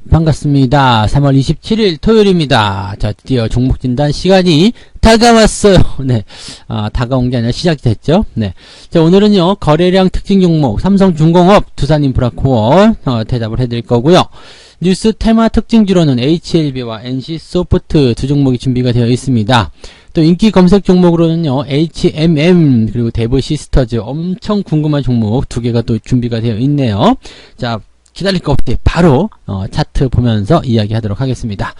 반갑습니다. 3월 27일 토요일입니다. 자, 드디어 종목 진단 시간이 다가왔어요. 네. 다가온 게 아니라 시작이 됐죠. 네. 자, 오늘은요, 거래량 특징 종목, 삼성중공업, 두산인프라코어, 대답을 해드릴 거고요. 뉴스 테마 특징주로는 HLB와 NC소프트 두 종목이 준비가 되어 있습니다. 또 인기 검색 종목으로는요, HMM, 그리고 데브시스터즈, 엄청 궁금한 종목 두 개가 또 준비가 되어 있네요. 자, 기다릴 거 없이 바로 차트 보면서 이야기하도록 하겠습니다.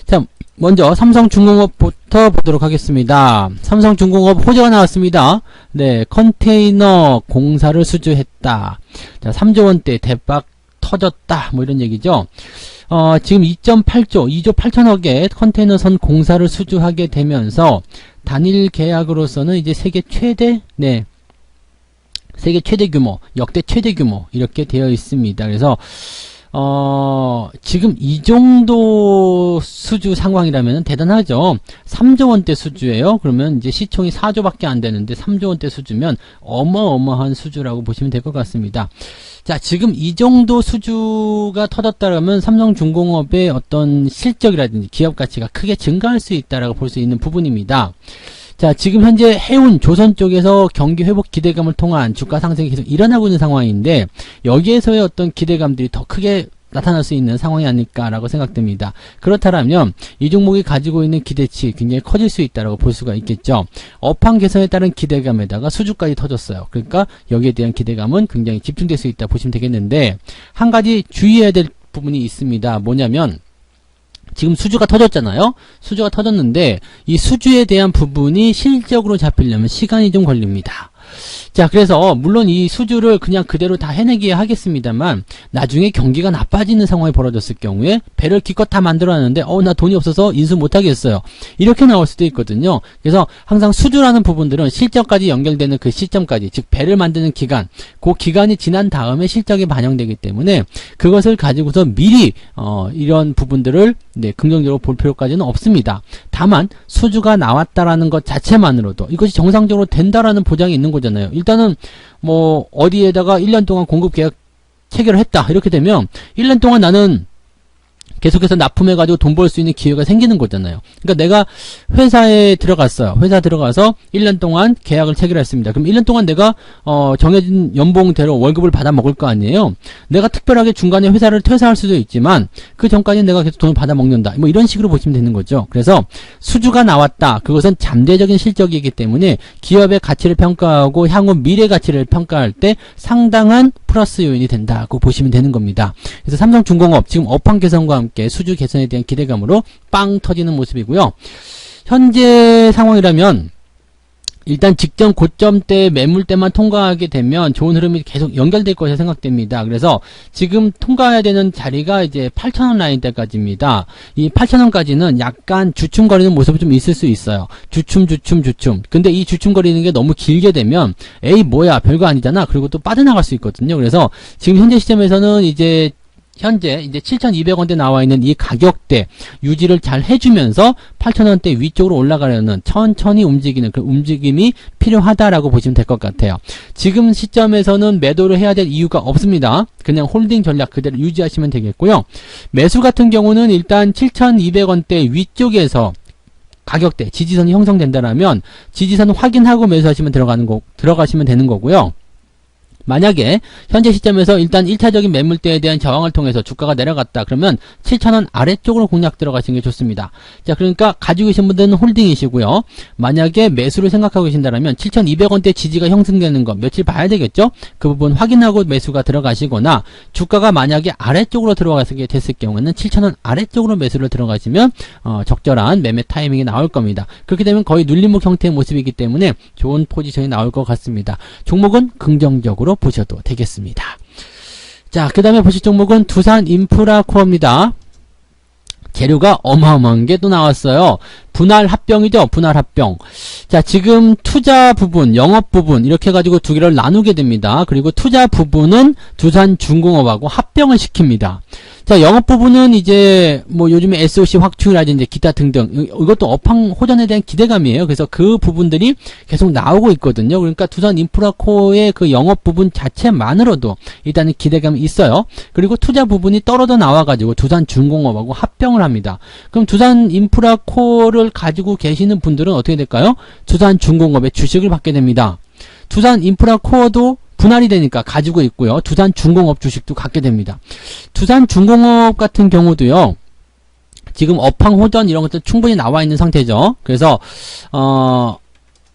자, 먼저 삼성중공업부터 보도록 하겠습니다. 삼성중공업 호재가 나왔습니다. 네, 컨테이너 공사를 수주했다. 자, 3조 원대 대박 터졌다. 뭐 이런 얘기죠. 지금 2.8조, 2조 8천억의 컨테이너선 공사를 수주하게 되면서 단일 계약으로서는 이제 세계 최대, 네, 세계 최대 규모, 역대 최대 규모 이렇게 되어 있습니다. 그래서 지금 이 정도 수주 상황이라면 대단하죠. 3조 원대 수주예요. 그러면 이제 시총이 4조밖에 안 되는데 3조 원대 수주면 어마어마한 수주라고 보시면 될 것 같습니다. 자, 지금 이 정도 수주가 터졌다라면 삼성중공업의 어떤 실적이라든지 기업 가치가 크게 증가할 수 있다라고 볼 수 있는 부분입니다. 자, 지금 현재 해운, 조선 쪽에서 경기 회복 기대감을 통한 주가 상승이 계속 일어나고 있는 상황인데 여기에서의 어떤 기대감들이 더 크게 나타날 수 있는 상황이 아닐까라고 생각됩니다. 그렇다면 이 종목이 가지고 있는 기대치 굉장히 커질 수 있다라고 볼 수가 있겠죠. 업황 개선에 따른 기대감에다가 수주까지 터졌어요. 그러니까 여기에 대한 기대감은 굉장히 집중될 수 있다 보시면 되겠는데 한 가지 주의해야 될 부분이 있습니다. 뭐냐면 지금 수주가 터졌잖아요. 수주가 터졌는데 이 수주에 대한 부분이 실적으로 잡히려면 시간이 좀 걸립니다. 자, 그래서 물론 이 수주를 그냥 그대로 다 해내기야 하겠습니다만 나중에 경기가 나빠지는 상황이 벌어졌을 경우에 배를 기껏 다 만들어놨는데 나 돈이 없어서 인수 못하겠어요. 이렇게 나올 수도 있거든요. 그래서 항상 수주라는 부분들은 실적까지 연결되는 그 시점까지, 즉 배를 만드는 기간, 그 기간이 지난 다음에 실적이 반영되기 때문에 그것을 가지고서 미리 이런 부분들을 긍정적으로 볼 필요까지는 없습니다. 다만 수주가 나왔다라는 것 자체만으로도 이것이 정상적으로 된다라는 보장이 있는 거잖아요. 일단은 뭐 어디에다가 1년 동안 공급 계약 체결을 했다 이렇게 되면 1년 동안 나는 계속해서 납품해가지고 돈 벌 수 있는 기회가 생기는 거잖아요. 그러니까 내가 회사에 들어갔어요. 회사 들어가서 1년 동안 계약을 체결했습니다. 그럼 1년 동안 내가 정해진 연봉대로 월급을 받아 먹을 거 아니에요. 내가 특별하게 중간에 회사를 퇴사할 수도 있지만 그 전까지는 내가 계속 돈을 받아 먹는다. 뭐 이런 식으로 보시면 되는 거죠. 그래서 수주가 나왔다. 그것은 잠재적인 실적이기 때문에 기업의 가치를 평가하고 향후 미래 가치를 평가할 때 상당한 플러스 요인이 된다고 보시면 되는 겁니다. 그래서 삼성중공업 지금 업황 개선과 함께 수주 개선에 대한 기대감으로 빵 터지는 모습이고요. 현재 상황이라면 일단 직전 고점대 매물대만 통과하게 되면 좋은 흐름이 계속 연결될 것이라 생각됩니다. 그래서 지금 통과해야 되는 자리가 이제 8,000원 라인대까지입니다. 이 8,000원까지는 약간 주춤거리는 모습이 좀 있을 수 있어요. 주춤. 근데 이 주춤거리는 게 너무 길게 되면 에이 뭐야 별거 아니잖아. 그리고 또 빠져나갈 수 있거든요. 그래서 지금 현재 시점에서는 이제 7,200원대 나와 있는 이 가격대 유지를 잘 해주면서 8,000원대 위쪽으로 올라가려는 천천히 움직이는 그 움직임이 필요하다라고 보시면 될 것 같아요. 지금 시점에서는 매도를 해야 될 이유가 없습니다. 그냥 홀딩 전략 그대로 유지하시면 되겠고요. 매수 같은 경우는 일단 7,200원대 위쪽에서 가격대 지지선이 형성된다라면 지지선 확인하고 매수하시면 들어가시면 되는 거고요. 만약에 현재 시점에서 일단 1차적인 매물대에 대한 저항을 통해서 주가가 내려갔다 그러면 7,000원 아래쪽으로 공략 들어가시는 게 좋습니다. 자, 그러니까 가지고 계신 분들은 홀딩이시고요. 만약에 매수를 생각하고 계신다면 7,200원대 지지가 형성되는 거 며칠 봐야 되겠죠? 그 부분 확인하고 매수가 들어가시거나 주가가 만약에 아래쪽으로 들어가게 됐을 경우에는 7,000원 아래쪽으로 매수를 들어가시면 적절한 매매 타이밍이 나올 겁니다. 그렇게 되면 거의 눌림목 형태의 모습이기 때문에 좋은 포지션이 나올 것 같습니다. 종목은 긍정적으로 보셔도 되겠습니다. 자, 그 다음에 보실 종목은 두산인프라코어입니다. 재료가 어마어마한 게 또 나왔어요. 분할 합병이죠. 분할 합병. 자, 지금 투자 부분, 영업 부분 이렇게 해가지고 두 개를 나누게 됩니다. 그리고 투자 부분은 두산중공업하고 합병을 시킵니다. 자, 영업 부분은 이제 뭐 요즘에 SOC 확충이라든지 기타 등등 이것도 업황 호전에 대한 기대감이에요. 그래서 그 부분들이 계속 나오고 있거든요. 그러니까 두산 인프라코어의 그 영업 부분 자체만으로도 일단은 기대감이 있어요. 그리고 투자 부분이 떨어져 나와가지고 두산중공업하고 합병을 합니다. 그럼 두산 인프라코어를 가지고 계시는 분들은 어떻게 될까요? 두산중공업의 주식을 받게 됩니다. 두산 인프라코어도 분할이 되니까 가지고 있고요. 두산중공업 주식도 갖게 됩니다. 두산중공업 같은 경우도요. 지금 업황 호전 이런 것들 충분히 나와 있는 상태죠. 그래서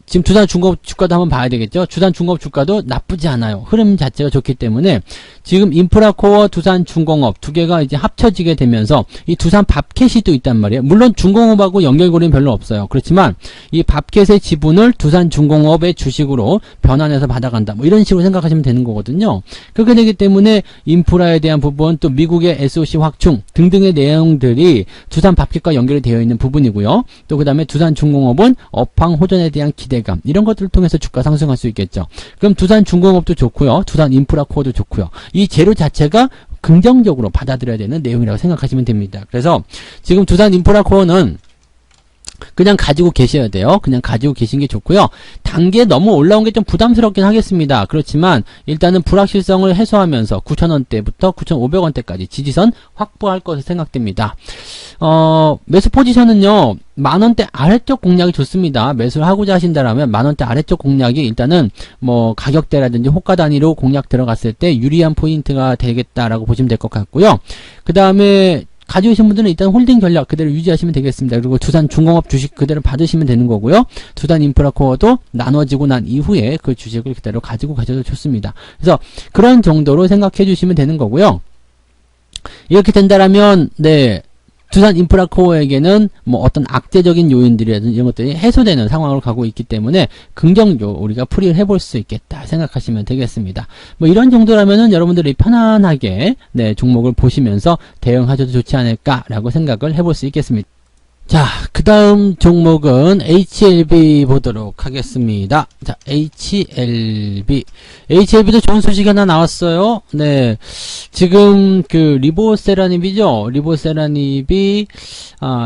지금 두산중공업 주가도 한번 봐야 되겠죠. 두산중공업 주가도 나쁘지 않아요. 흐름 자체가 좋기 때문에 지금 인프라코어 두산중공업 두 개가 이제 합쳐지게 되면서 이 두산 밥캣이 또 있단 말이에요. 물론 중공업하고 연결고리는 별로 없어요. 그렇지만 이 밥캣의 지분을 두산중공업의 주식으로 변환해서 받아간다. 뭐 이런 식으로 생각하시면 되는 거거든요. 그렇게 되기 때문에 인프라에 대한 부분 또 미국의 SOC 확충 등등의 내용들이 두산 밥캣과 연결이 되어 있는 부분이고요. 또 그 다음에 두산중공업은 업황 호전에 대한 기대감 이런 것들을 통해서 주가 상승할 수 있겠죠. 그럼 두산중공업도 좋고요. 두산인프라코어도 좋고요. 이 재료 자체가 긍정적으로 받아들여야 되는 내용이라고 생각하시면 됩니다. 그래서 지금 두산인프라코어는 그냥 가지고 계셔야 돼요. 그냥 가지고 계신 게 좋고요. 단계 너무 올라온 게 좀 부담스럽긴 하겠습니다. 그렇지만 일단은 불확실성을 해소하면서 9,000원대부터 9,500원대까지 지지선 확보할 것으로 생각됩니다. 매수 포지션은요. 만원대 아래쪽 공략이 좋습니다. 매수를 하고자 하신다라면 만원대 아래쪽 공략이 일단은 뭐 가격대라든지 호가 단위로 공략 들어갔을 때 유리한 포인트가 되겠다라고 보시면 될 것 같고요. 그 다음에 가지고 계신 분들은 일단 홀딩 전략 그대로 유지하시면 되겠습니다. 그리고 두산중공업 주식 그대로 받으시면 되는 거고요. 두산인프라코어도 나눠지고 난 이후에 그 주식을 그대로 가지고 가셔도 좋습니다. 그래서 그런 정도로 생각해 주시면 되는 거고요. 이렇게 된다라면 네. 두산인프라코어에게는 뭐 어떤 악재적인 요인들이라든지 이런 것들이 해소되는 상황으로 가고 있기 때문에 긍정적으로 우리가 풀이를 해볼 수 있겠다 생각하시면 되겠습니다. 뭐 이런 정도라면은 여러분들이 편안하게 네, 종목을 보시면서 대응하셔도 좋지 않을까라고 생각을 해볼 수 있겠습니다. 자, 그 다음 종목은 HLB 보도록 하겠습니다. 자, HLB도 좋은 소식이 하나 나왔어요. 네. 지금 그 리보세라닙이죠. 리보세라닙이,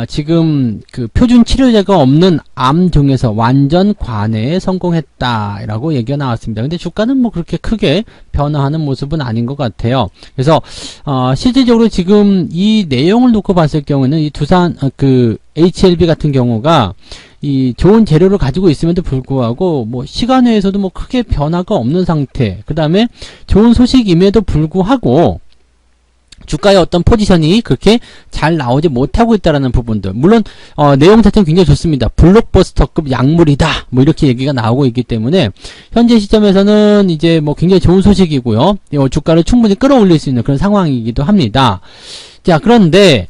지금 그 표준 치료제가 없는 암종에서 완전 관해에 성공했다라고 얘기가 나왔습니다. 근데 주가는 뭐 그렇게 크게 변화하는 모습은 아닌 것 같아요. 그래서, 실질적으로 지금 이 내용을 놓고 봤을 경우에는 이 두산, HLB 같은 경우가 이 좋은 재료를 가지고 있음에도 불구하고 뭐 시간외에서도 뭐 크게 변화가 없는 상태. 그 다음에 좋은 소식임에도 불구하고 주가의 어떤 포지션이 그렇게 잘 나오지 못하고 있다라는 부분들. 물론 내용 자체는 굉장히 좋습니다. 블록버스터급 약물이다. 뭐 이렇게 얘기가 나오고 있기 때문에 현재 시점에서는 이제 뭐 굉장히 좋은 소식이고요. 주가를 충분히 끌어올릴 수 있는 그런 상황이기도 합니다. 자, 그런데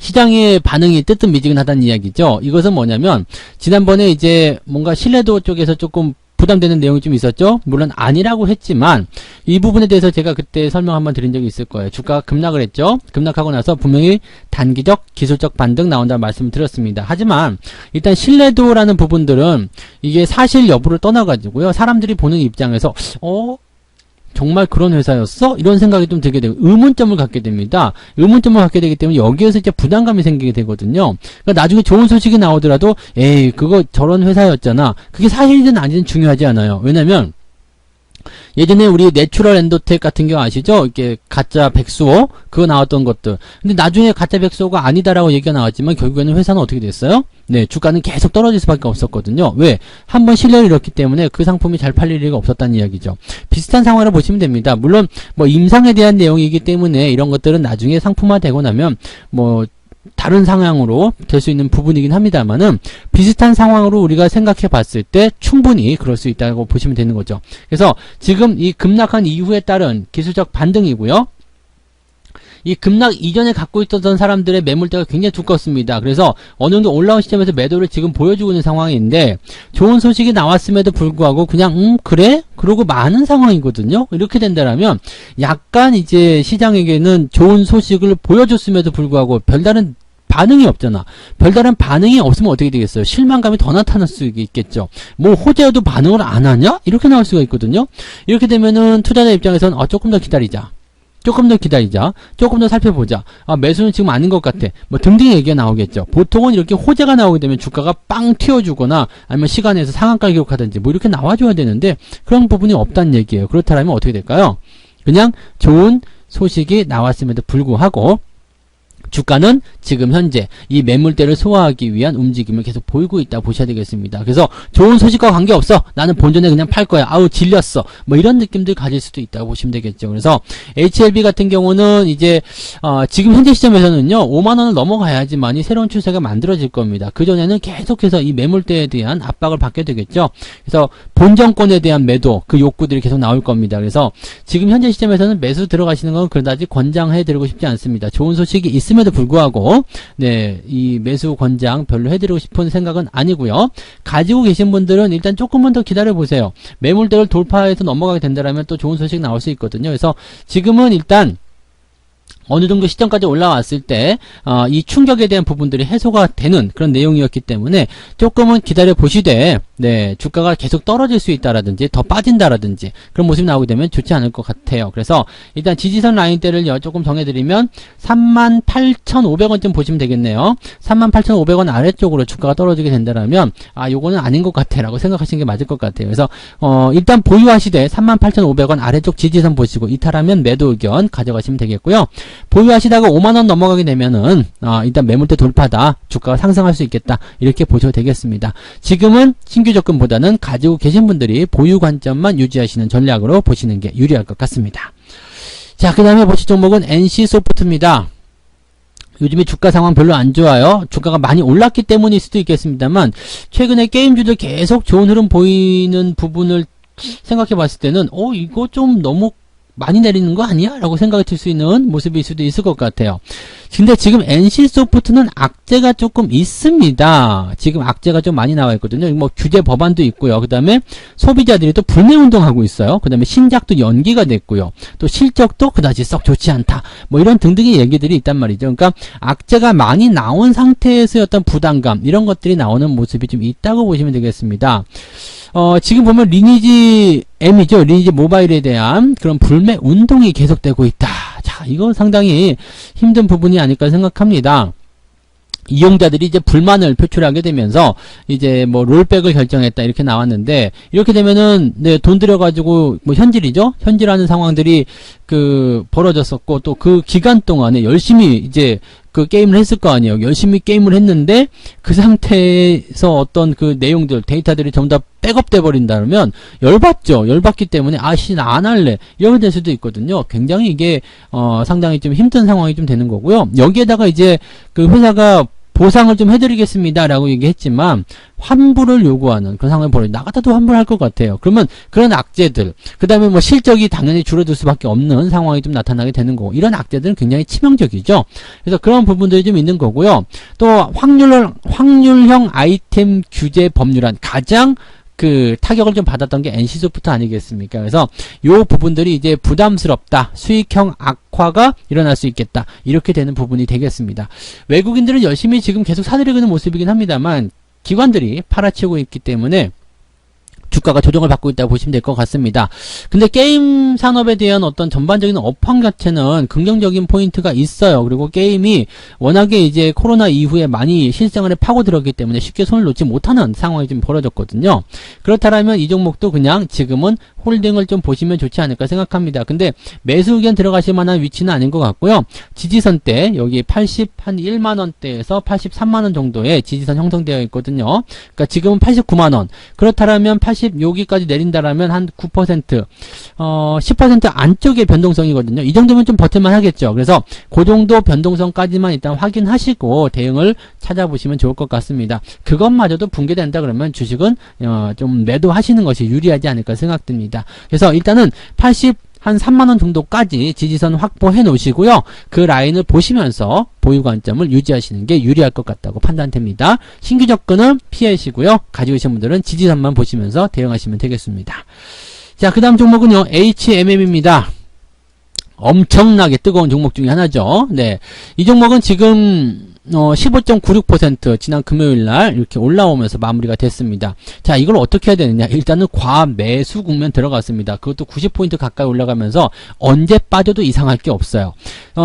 시장의 반응이 뜨뜻미지근하다는 이야기죠. 이것은 뭐냐면 지난번에 이제 뭔가 신뢰도 쪽에서 조금 부담되는 내용이 좀 있었죠. 물론 아니라고 했지만 이 부분에 대해서 제가 그때 설명 한번 드린 적이 있을 거예요. 주가가 급락을 했죠. 급락하고 나서 분명히 단기적 기술적 반등 나온다는 말씀을 드렸습니다. 하지만 일단 신뢰도라는 부분들은 이게 사실 여부를 떠나가지고요. 사람들이 보는 입장에서 정말 그런 회사였어? 이런 생각이 좀 들게 되고 의문점을 갖게 됩니다. 의문점을 갖게 되기 때문에 여기에서 이제 부담감이 생기게 되거든요. 그러니까 나중에 좋은 소식이 나오더라도 에이 그거 저런 회사였잖아. 그게 사실이든 아니든 중요하지 않아요. 왜냐면 예전에 우리 내추럴 엔도텍 같은 경우 아시죠? 이렇게 가짜 백수호 그거 나왔던 것들. 근데 나중에 가짜 백수호가 아니다라고 얘기가 나왔지만 결국에는 회사는 어떻게 됐어요? 네, 주가는 계속 떨어질 수밖에 없었거든요. 왜? 한번 신뢰를 잃었기 때문에 그 상품이 잘 팔릴 리가 없었다는 이야기죠. 비슷한 상황으로 보시면 됩니다. 물론 뭐 임상에 대한 내용이기 때문에 이런 것들은 나중에 상품화되고 나면 뭐 다른 상황으로 될 수 있는 부분이긴 합니다만은 비슷한 상황으로 우리가 생각해 봤을 때 충분히 그럴 수 있다고 보시면 되는 거죠. 그래서 지금 이 급락한 이후에 따른 기술적 반등이고요. 이 급락 이전에 갖고 있었던 사람들의 매물대가 굉장히 두껍습니다. 그래서 어느 정도 올라온 시점에서 매도를 지금 보여주고 있는 상황인데 좋은 소식이 나왔음에도 불구하고 그냥 그래? 그러고 많은 상황이거든요. 이렇게 된다면 약간 이제 시장에게는 좋은 소식을 보여줬음에도 불구하고 별다른 반응이 없잖아. 별다른 반응이 없으면 어떻게 되겠어요? 실망감이 더 나타날 수 있겠죠. 뭐 호재여도 반응을 안 하냐? 이렇게 나올 수가 있거든요. 이렇게 되면은 투자자 입장에서는 조금 더 기다리자. 조금 더 기다리자. 조금 더 살펴보자. 아, 매수는 지금 아닌 것 같아. 뭐 등등 얘기가 나오겠죠. 보통은 이렇게 호재가 나오게 되면 주가가 빵 튀어주거나 아니면 시간에서 상한가 기록하든지 뭐 이렇게 나와줘야 되는데 그런 부분이 없다는 얘기예요. 그렇다면 어떻게 될까요? 그냥 좋은 소식이 나왔음에도 불구하고 주가는 지금 현재 이 매물대를 소화하기 위한 움직임을 계속 보이고 있다 보셔야 되겠습니다. 그래서 좋은 소식과 관계없어. 나는 본전에 그냥 팔 거야. 아우 질렸어. 뭐 이런 느낌들 가질 수도 있다고 보시면 되겠죠. 그래서 HLB 같은 경우는 이제 지금 현재 시점에서는요. 5만원을 넘어가야지만이 새로운 추세가 만들어질 겁니다. 그전에는 계속해서 이 매물대에 대한 압박을 받게 되겠죠. 그래서 본전권에 대한 매도 그 욕구들이 계속 나올 겁니다. 그래서 지금 현재 시점에서는 매수 들어가시는 건 그다지 권장해 드리고 싶지 않습니다. 좋은 소식이 있음에도 불구하고 네, 이 매수 권장 별로 해드리고 싶은 생각은 아니고요. 가지고 계신 분들은 일단 조금만 더 기다려 보세요. 매물대를 돌파해서 넘어가게 된다면 또 좋은 소식 나올 수 있거든요. 그래서 지금은 일단 어느 정도 시점까지 올라왔을 때 이 충격에 대한 부분들이 해소가 되는 그런 내용이었기 때문에 조금은 기다려 보시되 네, 주가가 계속 떨어질 수 있다라든지 더 빠진다라든지 그런 모습이 나오게 되면 좋지 않을 것 같아요. 그래서 일단 지지선 라인대를 조금 정해드리면 38,500원쯤 보시면 되겠네요. 38,500원 아래쪽으로 주가가 떨어지게 된다면 아 요거는 아닌 것 같아 라고 생각하시는 게 맞을 것 같아요. 그래서 일단 보유하시되 38,500원 아래쪽 지지선 보시고 이탈하면 매도 의견 가져가시면 되겠고요. 보유하시다가 5만원 넘어가게 되면은 일단 매물대 돌파다. 주가가 상승할 수 있겠다. 이렇게 보셔도 되겠습니다. 지금은 신규 접근보다는 가지고 계신 분들이 보유 관점만 유지하시는 전략으로 보시는 게 유리할 것 같습니다. 자, 그 다음에 보실 종목은 NC소프트입니다. 요즘에 주가 상황 별로 안 좋아요. 주가가 많이 올랐기 때문일 수도 있겠습니다만 최근에 게임주들 계속 좋은 흐름 보이는 부분을 생각해 봤을 때는 이거 좀 너무 많이 내리는 거 아니야? 라고 생각이 들 수 있는 모습일 수도 있을 것 같아요. 근데 지금 NC소프트는 악재가 조금 있습니다. 지금 악재가 좀 많이 나와 있거든요. 뭐 규제 법안도 있고요. 그 다음에 소비자들이 또 불매운동하고 있어요. 그 다음에 신작도 연기가 됐고요. 또 실적도 그다지 썩 좋지 않다. 뭐 이런 등등의 얘기들이 있단 말이죠. 그러니까 악재가 많이 나온 상태에서의 어떤 부담감 이런 것들이 나오는 모습이 좀 있다고 보시면 되겠습니다. 지금 보면 리니지 M이죠. 리니지 모바일에 대한 그런 불매 운동이 계속되고 있다. 자, 이건 상당히 힘든 부분이 아닐까 생각합니다. 이용자들이 이제 불만을 표출하게 되면서 이제 뭐 롤백을 결정했다 이렇게 나왔는데 이렇게 되면은 네, 돈 들여가지고 뭐 현질이죠. 현질하는 상황들이 벌어졌었고 또 그 기간 동안에 열심히 이제 그 게임을 했을 거 아니에요. 열심히 게임을 했는데 그 상태에서 어떤 그 내용들 데이터들이 전부 다 백업돼 버린다면 열받죠. 열받기 때문에 나 안 할래 이렇게 될 수도 있거든요. 굉장히 이게 상당히 좀 힘든 상황이 좀 되는 거고요. 여기에다가 이제 그 회사가 보상을 좀 해드리겠습니다 라고 얘기했지만 환불을 요구하는 그런 상황이 벌어져 나갔다도 환불할 것 같아요. 그러면 그런 악재들 그 다음에 뭐 실적이 당연히 줄어들 수밖에 없는 상황이 좀 나타나게 되는 거고 이런 악재들은 굉장히 치명적이죠. 그래서 그런 부분들이 좀 있는 거고요. 또 확률형 아이템 규제 법률안 가장 타격을 좀 받았던 게 NC소프트 아니겠습니까? 그래서 요 부분들이 이제 부담스럽다. 수익형 악화가 일어날 수 있겠다. 이렇게 되는 부분이 되겠습니다. 외국인들은 열심히 지금 계속 사들이고 있는 모습이긴 합니다만 기관들이 팔아치우고 있기 때문에 주가가 조정을 받고 있다고 보시면 될 것 같습니다. 근데 게임 산업에 대한 어떤 전반적인 업황 자체는 긍정적인 포인트가 있어요. 그리고 게임이 워낙에 이제 코로나 이후에 많이 실생활에 파고들었기 때문에 쉽게 손을 놓지 못하는 상황이 좀 벌어졌거든요. 그렇다면 이 종목도 그냥 지금은 홀딩을 좀 보시면 좋지 않을까 생각합니다. 근데 매수 의견 들어가실 만한 위치는 아닌 것 같고요. 지지선 대 여기 81만원대에서 83만원 정도의 지지선 형성되어 있거든요. 그러니까 지금은 89만원. 그렇다면 여기까지 내린다라면 한 9%, 10% 안쪽의 변동성이거든요. 이 정도면 좀 버틸만 하겠죠. 그래서 그 정도 변동성까지만 일단 확인하시고 대응을 찾아보시면 좋을 것 같습니다. 그것마저도 붕괴된다 그러면 주식은 좀 매도하시는 것이 유리하지 않을까 생각됩니다. 그래서 일단은 한 3만원 정도까지 지지선 확보해 놓으시고요. 그 라인을 보시면서 보유 관점을 유지하시는 게 유리할 것 같다고 판단됩니다. 신규 접근은 피하시고요. 가지고 계신 분들은 지지선만 보시면서 대응하시면 되겠습니다. 자, 그 다음 종목은요. HMM입니다. 엄청나게 뜨거운 종목 중에 하나죠. 네. 이 종목은 지금 15.96% 지난 금요일 날 이렇게 올라오면서 마무리가 됐습니다. 자, 이걸 어떻게 해야 되느냐? 일단은 과매수 국면 들어갔습니다. 그것도 90포인트 가까이 올라가면서 언제 빠져도 이상할 게 없어요.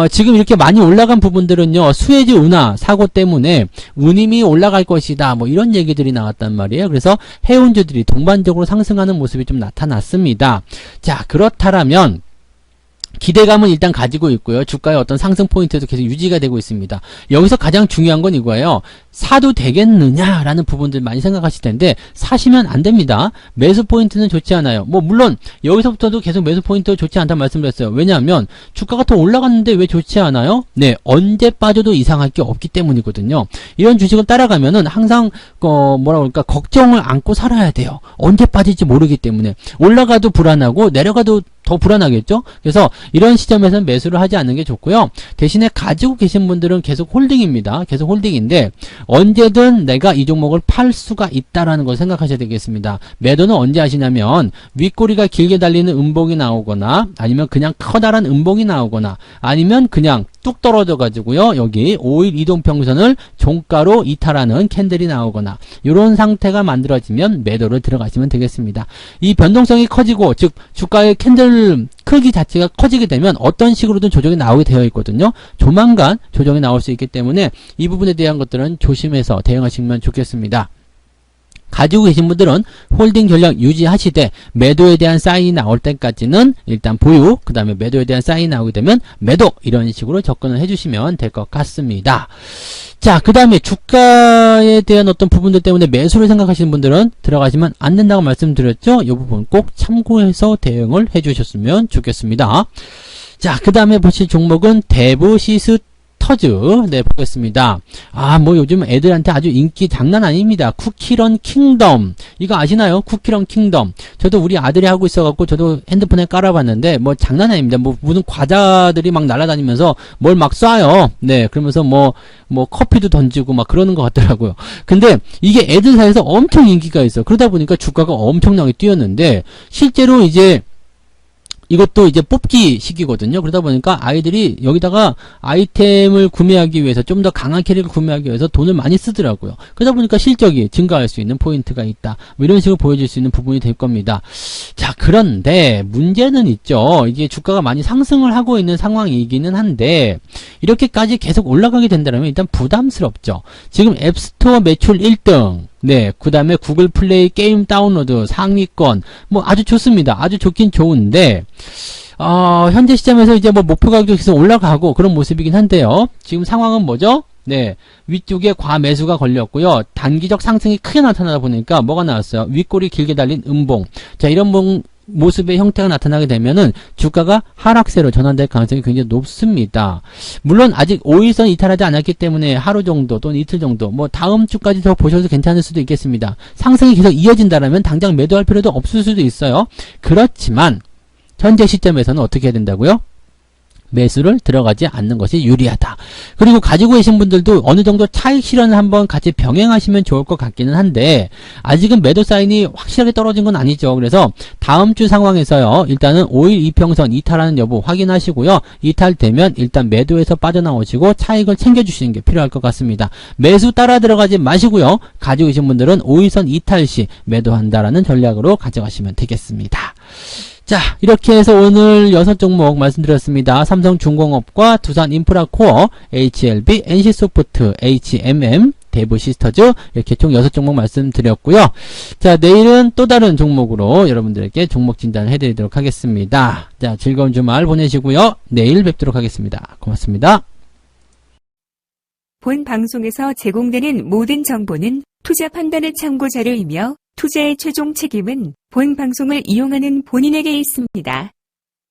지금 이렇게 많이 올라간 부분들은요, 수혜주 운하 사고 때문에 운임이 올라갈 것이다, 뭐 이런 얘기들이 나왔단 말이에요. 그래서 해운주들이 동반적으로 상승하는 모습이 좀 나타났습니다. 자, 그렇다라면 기대감은 일단 가지고 있고요. 주가의 어떤 상승 포인트도 계속 유지가 되고 있습니다. 여기서 가장 중요한 건 이거예요. 사도 되겠느냐라는 부분들 많이 생각하실 텐데 사시면 안 됩니다. 매수 포인트는 좋지 않아요. 뭐 물론 여기서부터도 계속 매수 포인트 좋지 않다는 말씀드렸어요. 왜냐하면 주가가 더 올라갔는데 왜 좋지 않아요? 네, 언제 빠져도 이상할 게 없기 때문이거든요. 이런 주식을 따라가면은 항상 뭐라 그럴까, 걱정을 안고 살아야 돼요. 언제 빠질지 모르기 때문에. 올라가도 불안하고 내려가도 더 불안하겠죠? 그래서 이런 시점에서는 매수를 하지 않는 게 좋고요. 대신에 가지고 계신 분들은 계속 홀딩입니다. 계속 홀딩인데 언제든 내가 이 종목을 팔 수가 있다라는 걸 생각하셔야 되겠습니다. 매도는 언제 하시냐면 윗꼬리가 길게 달리는 음봉이 나오거나 아니면 그냥 커다란 음봉이 나오거나 아니면 그냥 뚝 떨어져 가지고요, 여기 5일 이동평선을 종가로 이탈하는 캔들이 나오거나 이런 상태가 만들어지면 매도를 들어가시면 되겠습니다. 이 변동성이 커지고, 즉 주가의 캔들 크기 자체가 커지게 되면 어떤 식으로든 조정이 나오게 되어 있거든요. 조만간 조정이 나올 수 있기 때문에 이 부분에 대한 것들은 조심해서 대응하시면 좋겠습니다. 가지고 계신 분들은 홀딩 전략 유지하시되 매도에 대한 사인이 나올 때까지는 일단 보유, 그 다음에 매도에 대한 사인이 나오게 되면 매도, 이런 식으로 접근을 해주시면 될 것 같습니다. 자, 그 다음에 주가에 대한 어떤 부분들 때문에 매수를 생각하시는 분들은 들어가시면 안 된다고 말씀드렸죠. 이 부분 꼭 참고해서 대응을 해주셨으면 좋겠습니다. 자, 그 다음에 보실 종목은 대부시스 터즈, 네, 보겠습니다. 뭐 요즘 애들한테 아주 인기 장난 아닙니다. 쿠키런 킹덤, 이거 아시나요? 쿠키런 킹덤. 저도 우리 아들이 하고 있어갖고 저도 핸드폰에 깔아봤는데 뭐 장난 아닙니다. 뭐 무슨 과자들이 막 날아다니면서 뭘 막 쏴요. 네, 그러면서 뭐 커피도 던지고 막 그러는 것 같더라고요. 근데 이게 애들 사이에서 엄청 인기가 있어요. 그러다 보니까 주가가 엄청나게 뛰었는데 실제로 이제 이것도 이제 뽑기 시기거든요. 그러다 보니까 아이들이 여기다가 아이템을 구매하기 위해서, 좀 더 강한 캐릭을 구매하기 위해서 돈을 많이 쓰더라고요. 그러다 보니까 실적이 증가할 수 있는 포인트가 있다, 뭐 이런 식으로 보여줄 수 있는 부분이 될 겁니다. 자, 그런데 문제는 있죠. 이게 주가가 많이 상승을 하고 있는 상황이기는 한데 이렇게까지 계속 올라가게 된다면 일단 부담스럽죠. 지금 앱스토어 매출 1등, 네, 그 다음에 구글 플레이 게임 다운로드 상위권, 뭐 아주 좋습니다. 아주 좋긴 좋은데 현재 시점에서 이제 뭐 목표 가격도 계속 올라가고 그런 모습이긴 한데요. 지금 상황은 뭐죠? 네, 위쪽에 과매수가 걸렸고요. 단기적 상승이 크게 나타나다 보니까 뭐가 나왔어요? 윗꼬리 길게 달린 음봉. 자, 이런 모습의 형태가 나타나게 되면은 주가가 하락세로 전환될 가능성이 굉장히 높습니다. 물론 아직 5일선 이탈하지 않았기 때문에 하루 정도 또는 이틀 정도, 뭐 다음 주까지 더 보셔도 괜찮을 수도 있겠습니다. 상승이 계속 이어진다라면 당장 매도할 필요도 없을 수도 있어요. 그렇지만 현재 시점에서는 어떻게 해야 된다고요? 매수를 들어가지 않는 것이 유리하다. 그리고 가지고 계신 분들도 어느 정도 차익 실현을 한번 같이 병행하시면 좋을 것 같기는 한데 아직은 매도 사인이 확실하게 떨어진 건 아니죠. 그래서 다음 주 상황에서요, 일단은 5일 이평선 이탈하는 여부 확인하시고요. 이탈되면 일단 매도에서 빠져나오시고 차익을 챙겨주시는 게 필요할 것 같습니다. 매수 따라 들어가지 마시고요. 가지고 계신 분들은 5일선 이탈 시 매도한다라는 전략으로 가져가시면 되겠습니다. 자, 이렇게 해서 오늘 6종목 말씀드렸습니다. 삼성중공업과 두산인프라코어, HLB, NC소프트, HMM, 대부시스터즈, 이렇게 총 6종목 말씀드렸고요. 자, 내일은 또 다른 종목으로 여러분들에게 종목 진단을 해드리도록 하겠습니다. 자, 즐거운 주말 보내시고요. 내일 뵙도록 하겠습니다. 고맙습니다. 본 방송에서 제공되는 모든 정보는 투자 판단의 참고 자료이며 투자의 최종 책임은 본 방송을 이용하는 본인에게 있습니다.